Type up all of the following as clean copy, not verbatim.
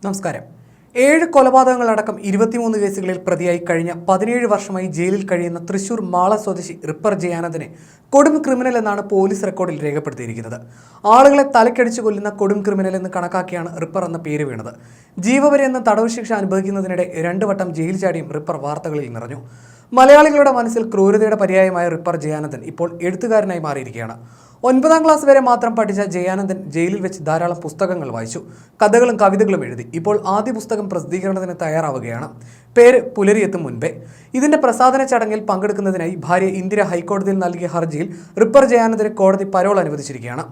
നമസ്കാരം. 7 കൊലപാതകങ്ങളടക്കം 23 കേസുകളിൽ പ്രതിയായി കഴിഞ്ഞ 17 വർഷമായി ജയിലിൽ കഴിയുന്ന തൃശൂർ മാള സ്വദേശി റിപ്പർ ജയാനന്ദനെ കൊടും ക്രിമിനൽ എന്നാണ് പോലീസ് റെക്കോർഡിൽ രേഖപ്പെടുത്തിയിരിക്കുന്നത്. ആളുകളെ തലക്കടിച്ചു കൊല്ലുന്ന കൊടും ക്രിമിനൽ എന്ന് കണക്കാക്കിയാണ് റിപ്പർ എന്ന പേര് വീണത്. ജീവപര്യന്തം തടവ് ശിക്ഷ അനുഭവിക്കുന്നതിനിടെ 2 വട്ടം ജയിൽ ചാടിയും റിപ്പർ വാർത്തകളിൽ നിറഞ്ഞു. മലയാളികളുടെ മനസ്സിൽ ക്രൂരതയുടെ പര്യായമായ റിപ്പർ ജയാനന്ദൻ ഇപ്പോൾ എഴുത്തുകാരനായി മാറിയിരിക്കുകയാണ്. 9ാം ക്ലാസ് വരെ മാത്രം പഠിച്ച ജയാനന്ദൻ ജയിലിൽ വെച്ച് ധാരാളം പുസ്തകങ്ങൾ വായിച്ചു, കഥകളും കവിതകളും എഴുതി. ഇപ്പോൾ ആദ്യ പുസ്തകം പ്രസിദ്ധീകരണത്തിന് തയ്യാറാവുകയാണ്. പേര് പുലരിയെത്തും മുൻപേ. ഇതിന്റെ പ്രസാധന ചടങ്ങിൽ പങ്കെടുക്കുന്നതിനായി ഭാര്യ ഇന്ദിര ഹൈക്കോടതിയിൽ നൽകിയ ഹർജിയിൽ റിപ്പർ ജയാനന്ദന് കോടതി പരോൾ അനുവദിച്ചിരിക്കുകയാണ്.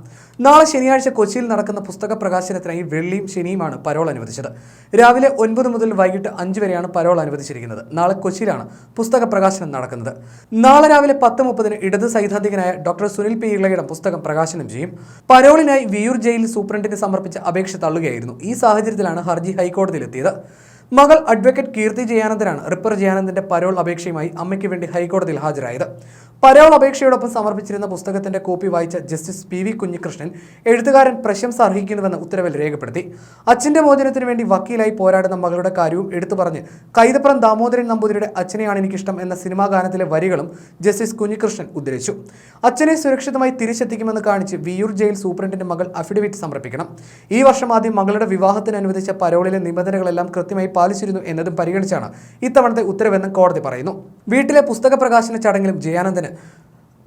നാളെ ശനിയാഴ്ച കൊച്ചിയിൽ നടക്കുന്ന പുസ്തക പ്രകാശനത്തിനായി വെള്ളിയും ശനിയുമാണ് പരോൾ അനുവദിച്ചത്. രാവിലെ 9 മുതൽ വൈകിട്ട് 5 വരെയാണ് പരോൾ അനുവദിച്ചിരിക്കുന്നത്. നാളെ കൊച്ചിയിലാണ് പുസ്തക പ്രകാശനം നടക്കുന്നത്. നാളെ രാവിലെ 10:30 ഇടത് സൈദ്ധാന്തികനായ ഡോക്ടർ സുനിൽ പി ഇളയുടെ പുസ്തകം പ്രകാശനം ചെയ്യും. പരോളിനായി വിയൂർ ജയിൽ സൂപ്രണ്ടിന് സമർപ്പിച്ച അപേക്ഷ തള്ളുകയായിരുന്നു. ഈ സാഹചര്യത്തിലാണ് ഹർജി ഹൈക്കോടതിയിലെത്തിയത്. മകൾ അഡ്വക്കേറ്റ് കീർത്തി ജയാനന്ദനാണ് റിപ്പർ ജയാനന്ദന്റെ പരോൾ അപേക്ഷയുമായി അമ്മയ്ക്ക് വേണ്ടി ഹൈക്കോടതിയിൽ ഹാജരായത്. പരോൾ അപേക്ഷയോടൊപ്പം സമർപ്പിച്ചിരുന്ന പുസ്തകത്തിന്റെ കോപ്പി വായിച്ച ജസ്റ്റിസ് PV കുഞ്ഞികൃഷ്ണൻ എഴുത്തുകാരൻ പ്രശംസ അർഹിക്കുന്നുവെന്ന് ഉത്തരവിൽ രേഖപ്പെടുത്തി. അച്ഛന്റെ മോചനത്തിന് വേണ്ടി വക്കീലായി പോരാടുന്ന മകളുടെ കാര്യവും എടുത്തു പറഞ്ഞ് കൈതപ്പുറം ദാമോദരൻ നമ്പൂതിരിയുടെ അച്ഛനെയാണ് എനിക്കിഷ്ടം എന്ന സിനിമാ ഗാനത്തിലെ വരികളും ജസ്റ്റിസ് കുഞ്ഞികൃഷ്ണൻ ഉദ്ധരിച്ചു. അച്ഛനെ സുരക്ഷിതമായി തിരിച്ചെത്തിക്കുമെന്ന് കാണിച്ച് വിയൂർ ജയിൽ സൂപ്രണ്ടിന്റെ മകൾ അഫിഡവിറ്റ് സമർപ്പിക്കണം. ഈ വർഷം ആദ്യം മകളുടെ വിവാഹത്തിന് അനുവദിച്ച പരോളിലെ നിബന്ധനകളെല്ലാം കൃത്യമായി പാലിച്ചിരുന്നു എന്നതും പരിഗണിച്ചാണ് ഇത്തവണത്തെ ഉത്തരവെന്നും കോടതി പറയുന്നു. വീട്ടിലെ പുസ്തക പ്രകാശന ചടങ്ങിലും ജയാനന്ദന്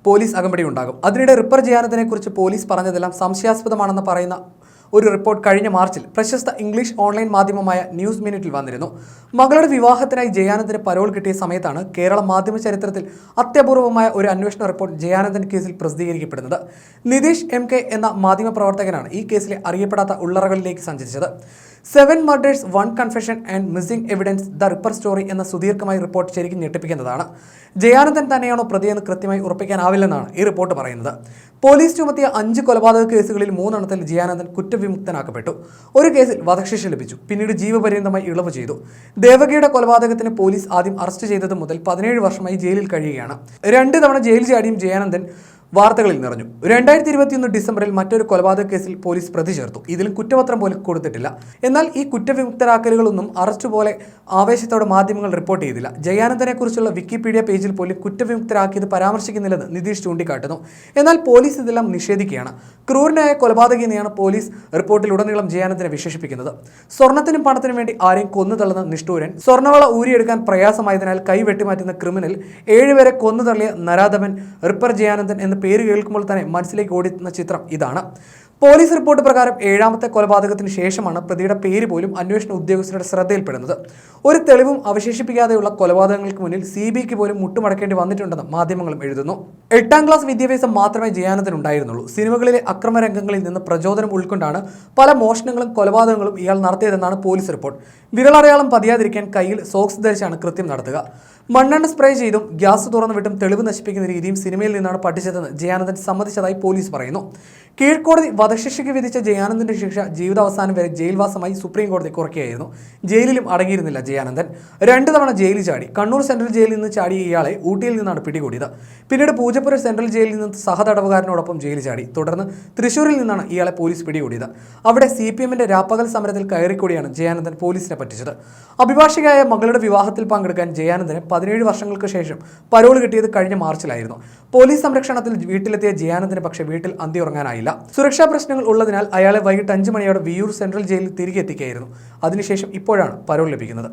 പോലീസ് അകമ്പടി ഉണ്ടാകും. അതിനിടെ റിപ്പർ ജയാനന്ദനെ കുറിച്ച് പോലീസ് പറഞ്ഞതെല്ലാം സംശയാസ്പദമാണെന്ന് പറയുന്ന ഒരു റിപ്പോർട്ട് കഴിഞ്ഞ മാർച്ചിൽ പ്രശസ്ത ഇംഗ്ലീഷ് ഓൺലൈൻ മാധ്യമമായ ന്യൂസ് മിനിറ്റിൽ വന്നിരുന്നു. മകളുടെ വിവാഹത്തിനായി ജയാനന്ദന് പരോൾ കിട്ടിയ സമയത്താണ് കേരള മാധ്യമ ചരിത്രത്തിൽ അത്യപൂർവമായ ഒരു അന്വേഷണ റിപ്പോർട്ട് ജയാനന്ദൻ കേസിൽ പ്രസിദ്ധീകരിക്കപ്പെടുന്നത്. നിതീഷ് MK എന്ന മാധ്യമപ്രവർത്തകനാണ് ഈ കേസിലെ അറിയപ്പെടാത്ത ഉള്ളറകളിലേക്ക് സഞ്ചരിച്ചത്. 7 murders 1 confession and missing evidence the ripper story എന്ന സുദീർഘമായ റിപ്പോർട്ട് ശരിക്കും ഞെട്ടിപ്പിക്കുന്നതാണ്. ജയാനന്ദൻ തന്നെയാണോ പ്രതിയെന്ന് കൃത്യമായി ഉറപ്പിക്കാനാവില്ലെന്നാണ് ഈ റിപ്പോർട്ട് പറയുന്നത്. പോലീസ് ചുമത്തിയ 5 കൊലപാതക കേസുകളിൽ 3 എണ്ണത്തിൽ ജയാനന്ദൻ കുറ്റവിമുക്തനാക്കപ്പെട്ടു. ഒരു കേസിൽ വധശിക്ഷ ലഭിച്ചു, പിന്നീട് ജീവപര്യന്തമായി ഇളവ് ചെയ്തു. ദേവകിയുടെ കൊലപാതകത്തിന് പോലീസ് ആദ്യം അറസ്റ്റ് ചെയ്തത് മുതൽ 17 വർഷമായി ജയിലിൽ കഴിയുകയാണ്. 2 തവണ ജയിൽ ചാടിയും ജയാനന്ദൻ വാർത്തകളിൽ നിറഞ്ഞു. 2021 ഡിസംബറിൽ മറ്റൊരു കൊലപാതക കേസിൽ പോലീസ് പ്രതി ചേർത്തു. ഇതിലും കുറ്റപത്രം പോലും കൊടുത്തിട്ടില്ല. എന്നാൽ ഈ കുറ്റവിമുക്തരാക്കലുകളൊന്നും അറസ്റ്റ് പോലെ ആവേശത്തോടെ മാധ്യമങ്ങൾ റിപ്പോർട്ട് ചെയ്തില്ല. ജയാനന്ദനെ കുറിച്ചുള്ള വിക്കിപീഡിയ പേജിൽ പോലും കുറ്റവിമുക്തരാക്കിയത് പരാമർശിക്കുന്നില്ലെന്ന് നിതീഷ് ചൂണ്ടിക്കാട്ടുന്നു. എന്നാൽ പോലീസ് ഇതെല്ലാം നിഷേധിക്കുകയാണ്. ക്രൂരനായ കൊലപാതകി എന്നെയാണ് പോലീസ് റിപ്പോർട്ടിലുടനീളം ജയാനന്ദനെ വിശേഷിപ്പിക്കുന്നത്. സ്വർണത്തിനും പണത്തിനും വേണ്ടി ആരെയും കൊന്നു തള്ളുന്ന നിഷ്ഠൂരൻ, സ്വർണ്ണവള ഊരിയെടുക്കാൻ പ്രയാസമായതിനാൽ കൈ വെട്ടിമാറ്റുന്ന ക്രിമിനൽ, 7 പേരെ കൊന്നു തള്ളിയ നരാധമൻ റിപ്പർ ജയാനന്ദൻ എന്ന പേര് കേൾക്കുമ്പോൾ തന്നെ മനസ്സിലേക്ക് ഓടുന്ന ചിത്രം ഇതാണ്. പോലീസ് റിപ്പോർട്ട് പ്രകാരം 7ാമത്തെ കൊലപാതകത്തിന് ശേഷമാണ് പ്രതിയുടെ പേര് പോലും അന്വേഷണ ഉദ്യോഗസ്ഥരുടെ ശ്രദ്ധയിൽപ്പെടുന്നത്. ഒരു തെളിവും അവശേഷിപ്പിക്കാതെയുള്ള കൊലപാതകങ്ങൾക്ക് മുന്നിൽ CBIക്ക് പോലും മുട്ടുമടക്കേണ്ടി വന്നിട്ടുണ്ടെന്ന് മാധ്യമങ്ങളും എഴുതുന്നു. 8ാം ക്ലാസ് വിദ്യാഭ്യാസം മാത്രമേ ജയാനന്ദൻ ഉണ്ടായിരുന്നുള്ളൂ. സിനിമകളിലെ അക്രമരംഗങ്ങളിൽ നിന്ന് പ്രചോദനം ഉൾക്കൊണ്ടാണ് പല മോഷണങ്ങളും കൊലപാതകങ്ങളും ഇയാൾ നടത്തിയതെന്നാണ് പോലീസ് റിപ്പോർട്ട്. വിരലടയാളം പതിയാതിരിക്കാൻ കയ്യിൽ സോക്സ് ധരിച്ചാണ് കൃത്യം നടത്തുക. മണ്ണെണ്ണ സ്പ്രേ ചെയ്തും ഗ്യാസ് തുറന്നു വിട്ടും തെളിവ് നശിപ്പിക്കുന്ന രീതിയും സിനിമയിൽ നിന്നാണ് പഠിച്ചതെന്ന് ജയാനന്ദൻ സമ്മതിച്ചതായി പോലീസ് പറയുന്നു. കീഴ്ക്കോടതി വധശിക്ഷയ്ക്ക് വിധിച്ച ജയാനന്ദന്റെ ശിക്ഷ ജീവിതാവസാനം വരെ ജയിൽവാസമായി സുപ്രീം കോടതി കുറയ്ക്കുകയായിരുന്നു. ജയിലിലും അടങ്ങിയിരുന്നില്ല ജയാനന്ദൻ. 2 തവണ ജയിലിൽ ചാടി. കണ്ണൂർ സെൻട്രൽ ജയിലിൽ നിന്ന് ചാടിയ ഇയാളെ ഊട്ടിയിൽ നിന്നാണ് പിടികൂടിയത്. പിന്നീട് പൂജപ്പുര സെൻട്രൽ ജയിലിൽ നിന്ന് സഹതടവുകാരനോടൊപ്പം ജയിലിൽ ചാടി. തുടർന്ന് തൃശ്ശൂരിൽ നിന്നാണ് ഇയാളെ പോലീസ് പിടികൂടിയത്. അവിടെ CPMന്റെ രാപ്പകൽ സമരത്തിൽ കയറിക്കൂടിയാണ് ജയാനന്ദൻ പോലീസിനെ പറ്റിച്ചത്. അഭിഭാഷകയായ മകളുടെ വിവാഹത്തിൽ പങ്കെടുക്കാൻ ജയാനന്ദന് 17 വർഷങ്ങൾക്ക് ശേഷം പരോൾ കിട്ടിയത് കഴിഞ്ഞ മാർച്ചിലായിരുന്നു. പോലീസ് സംരക്ഷണത്തിൽ വീട്ടിലെത്തിയ ജയാനന്ദന് പക്ഷേ വീട്ടിൽ അന്തി ഉറങ്ങാനായില്ല. സുരക്ഷാ പ്രശ്നങ്ങൾ ഉള്ളതിനാൽ അയാളെ വൈകിട്ട് 5 മണിയോടെ വിയൂർ സെൻട്രൽ ജയിലിൽ തിരികെ എത്തിക്കുകയായിരുന്നു. അതിനുശേഷം ഇപ്പോഴാണ് പരോൾ ലഭിക്കുന്നത്.